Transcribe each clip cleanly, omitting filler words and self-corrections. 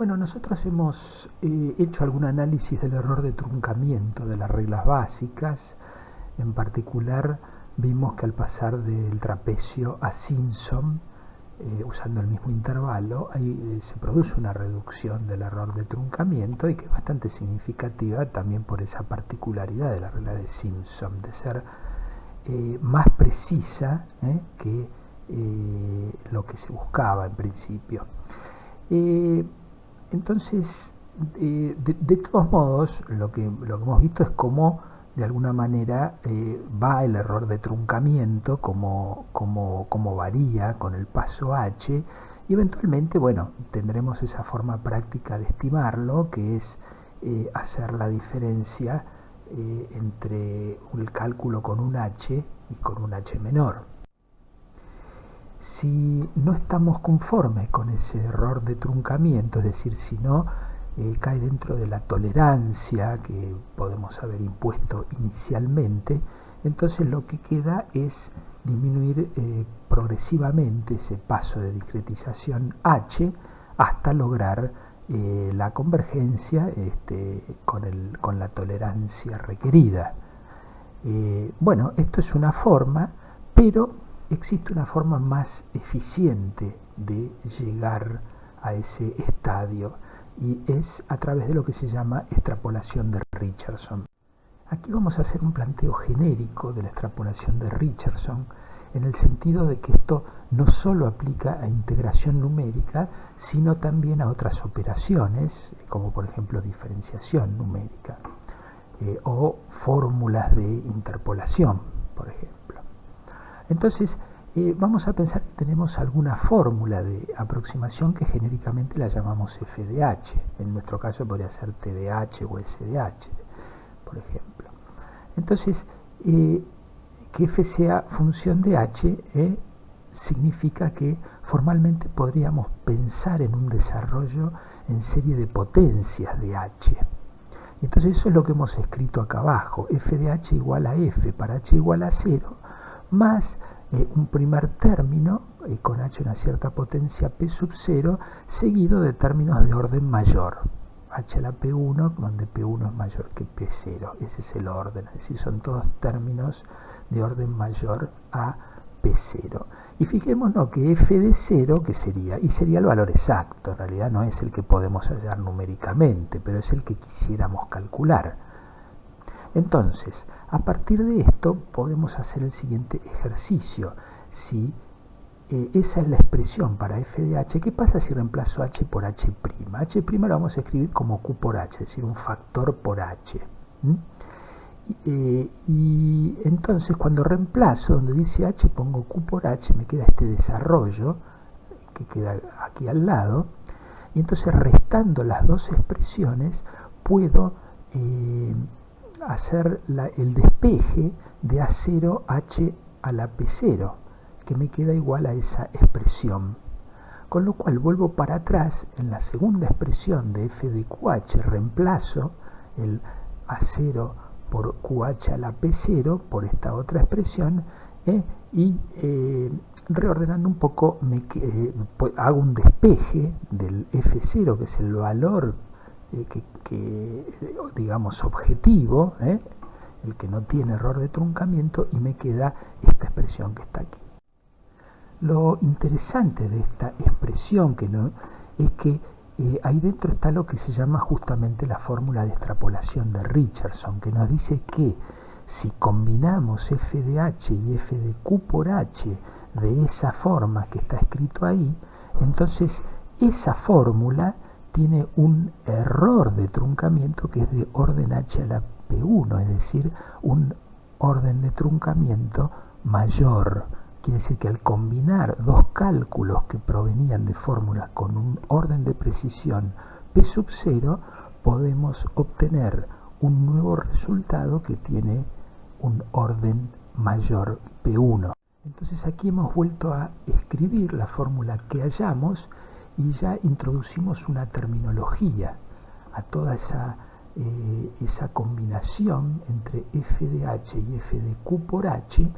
Bueno, nosotros hemos hecho algún análisis del error de truncamiento de las reglas básicas. En particular, vimos que al pasar del trapecio a Simpson, usando el mismo intervalo, ahí se produce una reducción del error de truncamiento y que es bastante significativa también por esa particularidad de la regla de Simpson, de ser más precisa que lo que se buscaba en principio. Entonces, de todos modos, lo que hemos visto es cómo de alguna manera va el error de truncamiento, cómo varía con el paso H, y eventualmente, bueno, tendremos esa forma práctica de estimarlo, que es hacer la diferencia entre el cálculo con un H y con un H menor. Si no estamos conformes con ese error de truncamiento, es decir, si no cae dentro de la tolerancia que podemos haber impuesto inicialmente, entonces lo que queda es disminuir progresivamente ese paso de discretización H hasta lograr la convergencia con la tolerancia requerida. Bueno, esto es una forma, pero existe una forma más eficiente de llegar a ese estadio y es a través de lo que se llama extrapolación de Richardson. Aquí vamos a hacer un planteo genérico de la extrapolación de Richardson en el sentido de que esto no solo aplica a integración numérica, sino también a otras operaciones, como por ejemplo diferenciación numérica o fórmulas de interpolación, por ejemplo. Entonces, vamos a pensar que tenemos alguna fórmula de aproximación que genéricamente la llamamos f de h. En nuestro caso podría ser t de h o s de h, por ejemplo. Entonces, que f sea función de h significa que formalmente podríamos pensar en un desarrollo en serie de potencias de h. Y entonces eso es lo que hemos escrito acá abajo. F de h igual a f para h igual a 0, más un primer término con h una cierta potencia p sub 0, seguido de términos de orden mayor. h a la p1, donde p1 es mayor que p0. Ese es el orden, es decir, son todos términos de orden mayor a p0. Y fijémonos que f de 0, que sería, y sería el valor exacto, en realidad no es el que podemos hallar numéricamente, pero es el que quisiéramos calcular. Entonces, a partir de esto podemos hacer el siguiente ejercicio. Si esa es la expresión para f de h, ¿qué pasa si reemplazo h por h'? H' lo vamos a escribir como q por h, es decir, un factor por h. Y entonces cuando reemplazo, donde dice h pongo q por h, me queda este desarrollo que queda aquí al lado, y entonces restando las dos expresiones puedo hacer el despeje de A0h a la P0, que me queda igual a esa expresión. Con lo cual vuelvo para atrás en la segunda expresión de f de QH, reemplazo el A0 por QH a la P0 por esta otra expresión y reordenando un poco hago un despeje del F0, que es el valor digamos objetivo, el que no tiene error de truncamiento, y me queda esta expresión que está aquí. Lo interesante de esta expresión es que ahí dentro está lo que se llama justamente la fórmula de extrapolación de Richardson, que nos dice que si combinamos f de h y f de q por h de esa forma que está escrito ahí, entonces esa fórmula tiene un error de truncamiento que es de orden h a la p1, es decir, un orden de truncamiento mayor. Quiere decir que al combinar dos cálculos que provenían de fórmulas con un orden de precisión p sub 0, podemos obtener un nuevo resultado que tiene un orden mayor p1. Entonces aquí hemos vuelto a escribir la fórmula que hallamos y ya introducimos una terminología a toda esa combinación entre f de h y f de q por h.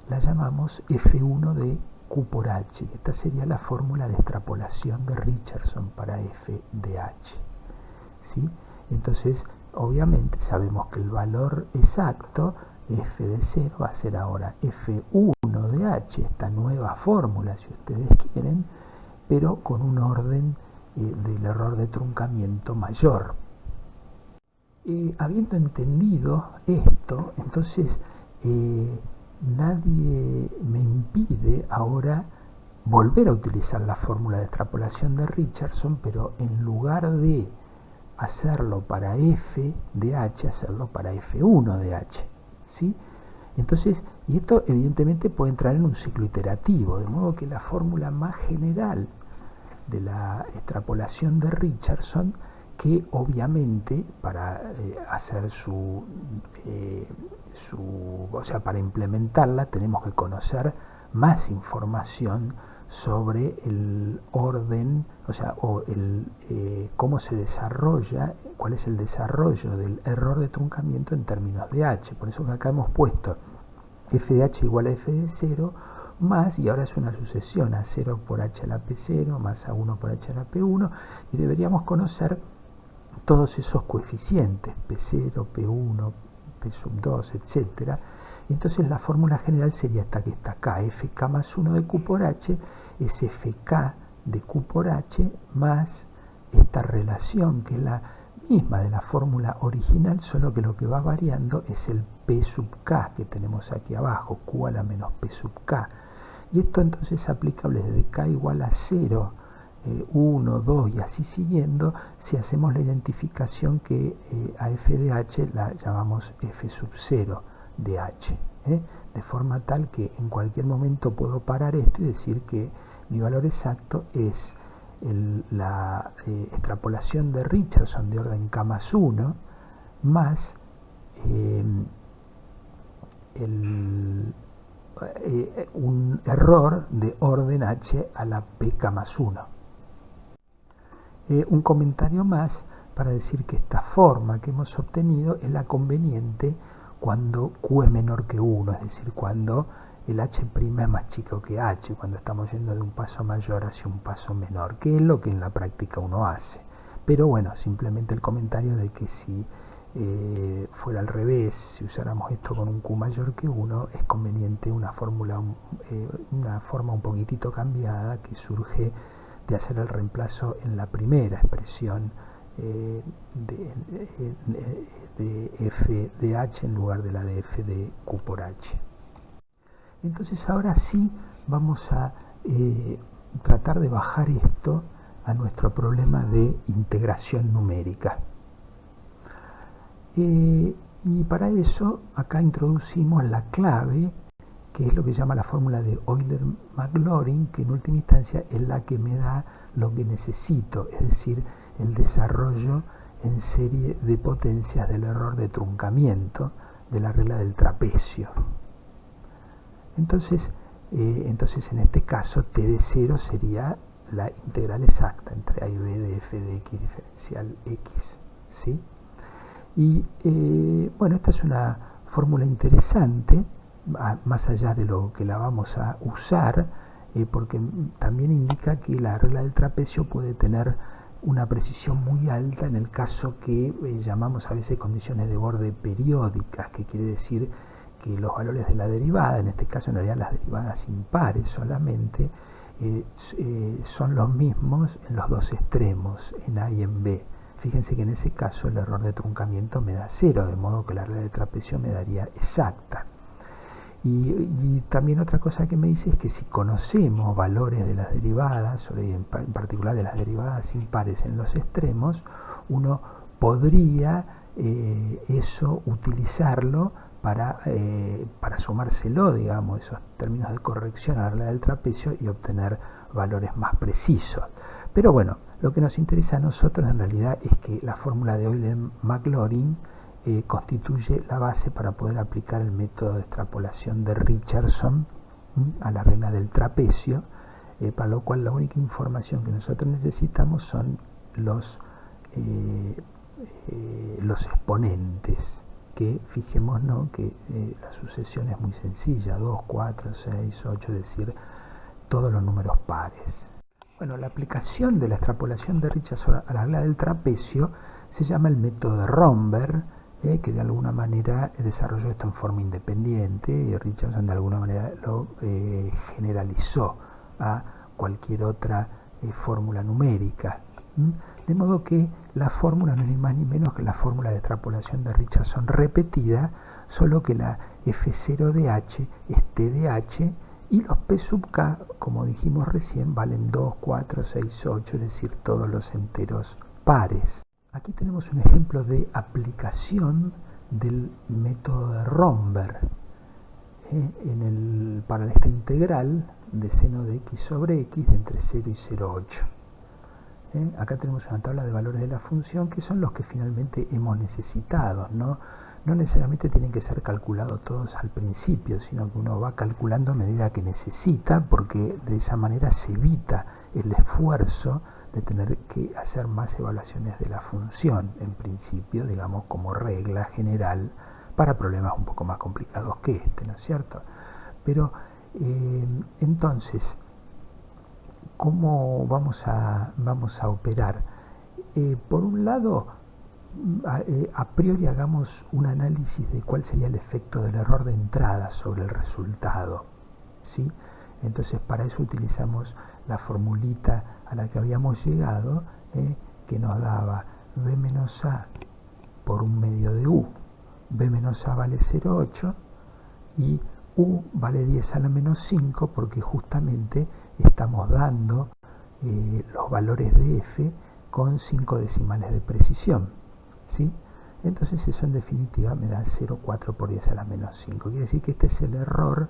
La llamamos f1 de Q por H. Esta sería la fórmula de extrapolación de Richardson para f de h. ¿Sí? Entonces, obviamente sabemos que el valor exacto f de 0 va a ser ahora f1 de h, esta nueva fórmula si ustedes quieren, pero con un orden del error de truncamiento mayor. Habiendo entendido esto, entonces nadie me impide ahora volver a utilizar la fórmula de extrapolación de Richardson, pero en lugar de hacerlo para f de h, hacerlo para f1 de h. ¿Sí? Entonces, y esto evidentemente puede entrar en un ciclo iterativo, de modo que la fórmula más general de la extrapolación de Richardson, que obviamente para hacer o sea, para implementarla tenemos que conocer más información sobre el orden, o sea, cómo se desarrolla, cuál es el desarrollo del error de truncamiento en términos de h. Por eso que acá hemos puesto f de h igual a f de 0 más, y ahora es una sucesión, a 0 por h a la p0 más a 1 por h a la p1, y deberíamos conocer todos esos coeficientes, p0, p1, p sub 2, etc. Entonces la fórmula general sería esta que está acá, fk más 1 de q por h es fk de q por h más esta relación que es la misma de la fórmula original, solo que lo que va variando es el p sub k que tenemos aquí abajo, q a la menos p sub k. Y esto entonces es aplicable desde k igual a 0, 1, 2 y así siguiendo, si hacemos la identificación que a f de h la llamamos f sub 0 de h. De forma tal que en cualquier momento puedo parar esto y decir que mi valor exacto es la extrapolación de Richardson de orden k más 1 más un error de orden h a la pk más 1. Un comentario más para decir que esta forma que hemos obtenido es la conveniente cuando q es menor que 1, es decir, cuando el h' es más chico que h, cuando estamos yendo de un paso mayor hacia un paso menor, que es lo que en la práctica uno hace. Pero bueno, simplemente el comentario de que si fuera al revés, si usáramos esto con un q mayor que 1, es conveniente una forma un poquitito cambiada que surge de hacer el reemplazo en la primera expresión de f de h en lugar de la de f de q por h. Entonces ahora sí vamos a tratar de bajar esto a nuestro problema de integración numérica. Y para eso acá introducimos la clave, que es lo que se llama la fórmula de Euler-Maclaurin, que en última instancia es la que me da lo que necesito, es decir, el desarrollo en serie de potencias del error de truncamiento de la regla del trapecio. Entonces en este caso t de 0 sería la integral exacta entre a y b de f de x diferencial x, ¿sí? Y bueno, esta es una fórmula interesante, más allá de lo que la vamos a usar, porque también indica que la regla del trapecio puede tener una precisión muy alta en el caso que llamamos a veces condiciones de borde periódicas, que quiere decir que los valores de la derivada, en este caso en realidad las derivadas impares solamente, son los mismos en los dos extremos, en a y en b. Fíjense que en ese caso el error de truncamiento me da 0, de modo que la regla de trapecio me daría exacta. Y también otra cosa que me dice es que si conocemos valores de las derivadas, en particular de las derivadas impares en los extremos, uno podría eso utilizarlo para sumárselo, digamos, esos términos de corrección a la regla del trapecio y obtener valores más precisos. Pero bueno, lo que nos interesa a nosotros en realidad es que la fórmula de Euler-Maclaurin constituye la base para poder aplicar el método de extrapolación de Richardson a la regla del trapecio, para lo cual la única información que nosotros necesitamos son los exponentes, que fijémonos que la sucesión es muy sencilla, 2, 4, 6, 8, es decir, todos los números pares. Bueno, la aplicación de la extrapolación de Richardson a la regla del trapecio se llama el método de Romberg, que de alguna manera desarrolló esto en forma independiente, y Richardson de alguna manera lo generalizó a cualquier otra fórmula numérica. De modo que la fórmula no es ni más ni menos que la fórmula de extrapolación de Richardson repetida, solo que la F0 de H es T de H, y los P sub K, como dijimos recién, valen 2, 4, 6, 8, es decir, todos los enteros pares. Aquí tenemos un ejemplo de aplicación del método de Romberg para esta integral de seno de x sobre x de entre 0 y 0,8. Acá tenemos una tabla de valores de la función que son los que finalmente hemos necesitado, ¿no? No necesariamente tienen que ser calculados todos al principio, sino que uno va calculando a medida que necesita, porque de esa manera se evita el esfuerzo de tener que hacer más evaluaciones de la función, en principio, digamos, como regla general, para problemas un poco más complicados que este, ¿no es cierto? Pero, entonces, ¿cómo vamos a operar? Por un lado, a priori hagamos un análisis de cuál sería el efecto del error de entrada sobre el resultado, ¿sí? Entonces para eso utilizamos la formulita a la que habíamos llegado, que nos daba b menos a por 1/2 de u. b menos a vale 0,8 y u vale 10 a la menos 5, porque justamente estamos dando los valores de f con 5 decimales de precisión, ¿sí? Entonces eso en definitiva me da 0,4 por 10 a la menos 5. Quiere decir que este es el error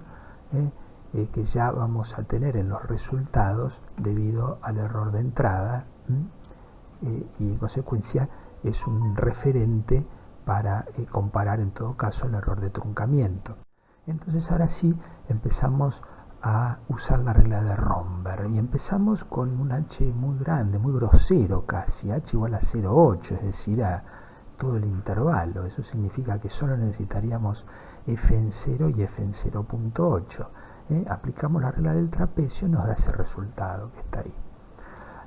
que ya vamos a tener en los resultados debido al error de entrada, y en consecuencia es un referente para comparar en todo caso el error de truncamiento. Entonces ahora sí empezamos a usar la regla de Romberg y empezamos con un h muy grande, muy grosero casi, h igual a 0,8, es decir, a todo el intervalo. Eso significa que solo necesitaríamos f en 0 y f en 0,8. Aplicamos la regla del trapecio y nos da ese resultado que está ahí.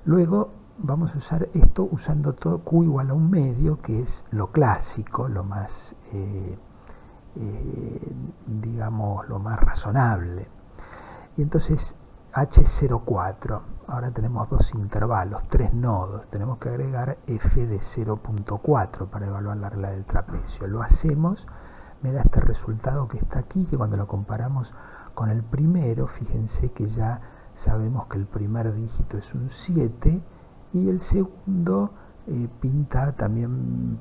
Luego vamos a usar esto usando todo q igual a 1/2, que es lo clásico, lo más, digamos, lo más razonable. Y entonces h es 0,4. Ahora tenemos dos intervalos, 3 nodos. Tenemos que agregar f de 0,4 para evaluar la regla del trapecio. Lo hacemos, me da este resultado que está aquí, que cuando lo comparamos con el primero, fíjense que ya sabemos que el primer dígito es un 7 y el segundo pinta también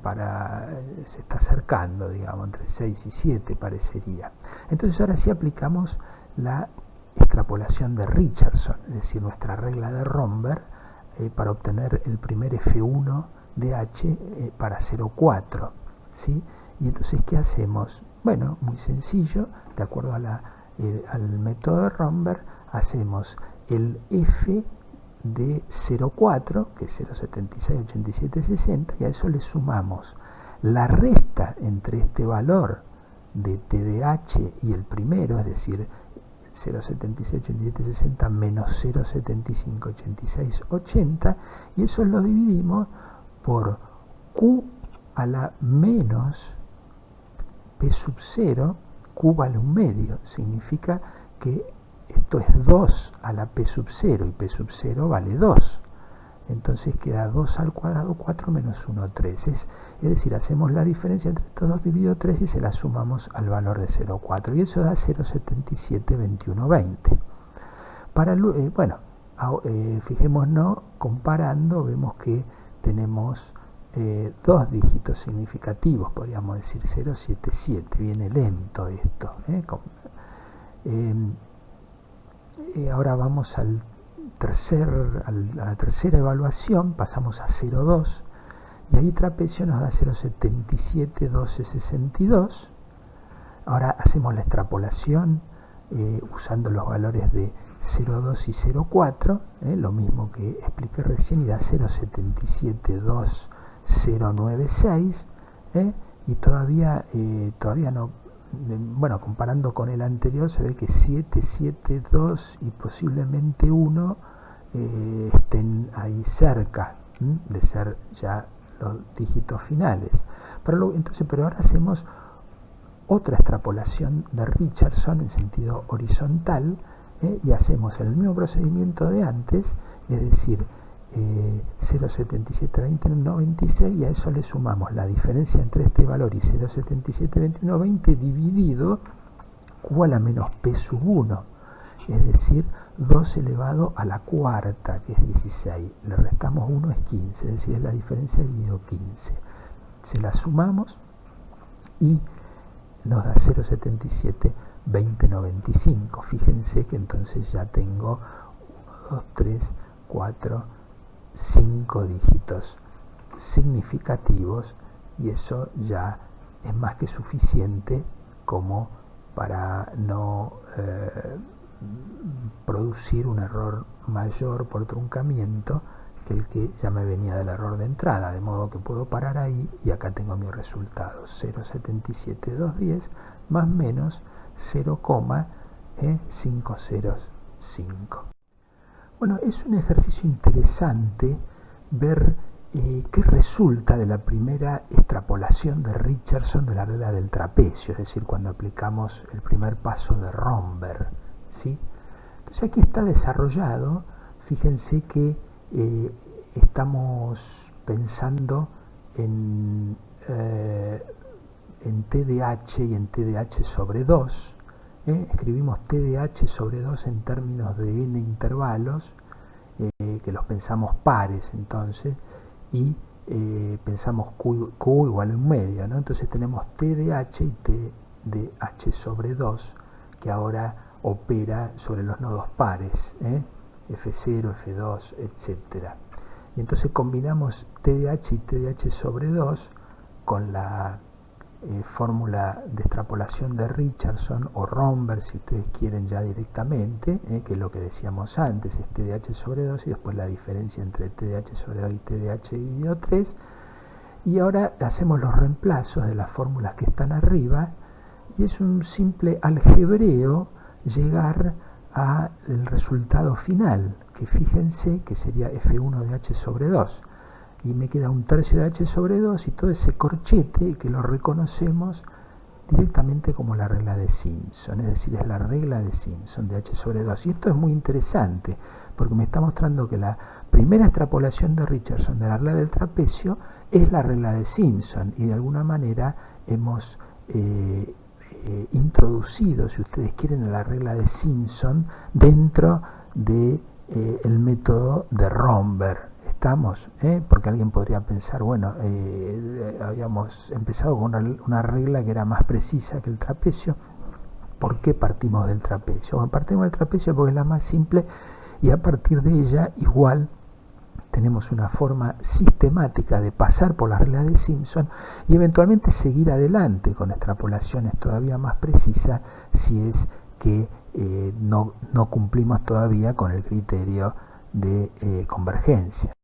se está acercando, digamos, entre 6 y 7 parecería. Entonces ahora sí aplicamos la extrapolación de Richardson, es decir, nuestra regla de Romberg, para obtener el primer F1 de H para 0,4, ¿sí? Y entonces, ¿qué hacemos? Bueno, muy sencillo, de acuerdo a al método de Romberg, hacemos el F de 0,4, que es 0,76, 87, 60, y a eso le sumamos la resta entre este valor de T de H y el primero, es decir, 0,76, 87, 60 menos 0,75, 86, 80, y eso lo dividimos por Q a la menos P sub 0, Q vale 1/2, significa que esto es 2 a la P sub 0 y P sub 0 vale 2. Entonces queda 2 al cuadrado, 4 menos 1, 3. Es decir, hacemos la diferencia entre estos dos dividido 3 y se la sumamos al valor de 0,4. Y eso da 0,77, 21, 20. Bueno, fijémonos, comparando, vemos que tenemos dos dígitos significativos, podríamos decir 0,77. Viene lento esto. Ahora vamos a la tercera evaluación, pasamos a 0,2 y ahí trapecio nos da 0,77, 12, 62. Ahora hacemos la extrapolación usando los valores de 0,2 y 0,4, lo mismo que expliqué recién, y da 0,77, 2, 0,96, y todavía no bueno, comparando con el anterior, se ve que 7, 7, 2 y posiblemente 1 estén ahí cerca de ser ya los dígitos finales. Pero ahora hacemos otra extrapolación de Richardson en sentido horizontal, y hacemos el mismo procedimiento de antes, es decir, 0,772196, y a eso le sumamos la diferencia entre este valor y 0,772120 dividido Q a la menos P sub 1, es decir, 2 elevado a la cuarta, que es 16, le restamos 1, es 15, es decir, es la diferencia dividido 15. Se la sumamos y nos da 0,772095. Fíjense que entonces ya tengo 1, 2, 3, 4, 5 dígitos significativos, y eso ya es más que suficiente como para no producir un error mayor por truncamiento que el que ya me venía del error de entrada, de modo que puedo parar ahí y acá tengo mi resultado, 0,77210 más menos 0,505. Bueno, es un ejercicio interesante ver qué resulta de la primera extrapolación de Richardson de la regla del trapecio, es decir, cuando aplicamos el primer paso de Romberg, ¿sí? Entonces aquí está desarrollado, fíjense que estamos pensando en TDH y en TDH sobre 2. Escribimos TDH sobre 2 en términos de n intervalos, que los pensamos pares entonces, y pensamos Q igual a un medio, ¿no? Entonces tenemos TDH y TDH sobre 2, que ahora opera sobre los nodos pares, F0, F2, etc. Y entonces combinamos TDH y TDH sobre 2 con la fórmula de extrapolación de Richardson, o Romberg si ustedes quieren ya directamente, que es lo que decíamos antes, es TDH sobre 2 y después la diferencia entre TDH sobre 2 y TDH dividido 3, y ahora hacemos los reemplazos de las fórmulas que están arriba, y es un simple algebreo llegar al resultado final, que fíjense que sería F1 de H sobre 2, y me queda un tercio de H sobre 2 y todo ese corchete que lo reconocemos directamente como la regla de Simpson, es decir, es la regla de Simpson de H sobre 2. Y esto es muy interesante porque me está mostrando que la primera extrapolación de Richardson de la regla del trapecio es la regla de Simpson, y de alguna manera hemos introducido, si ustedes quieren, la regla de Simpson dentro de el método de Romberg. Estamos, porque alguien podría pensar, bueno, habíamos empezado con una regla que era más precisa que el trapecio, ¿por qué partimos del trapecio? Bueno, partimos del trapecio porque es la más simple, y a partir de ella igual tenemos una forma sistemática de pasar por la regla de Simpson y eventualmente seguir adelante con extrapolaciones todavía más precisas si es que no cumplimos todavía con el criterio de convergencia.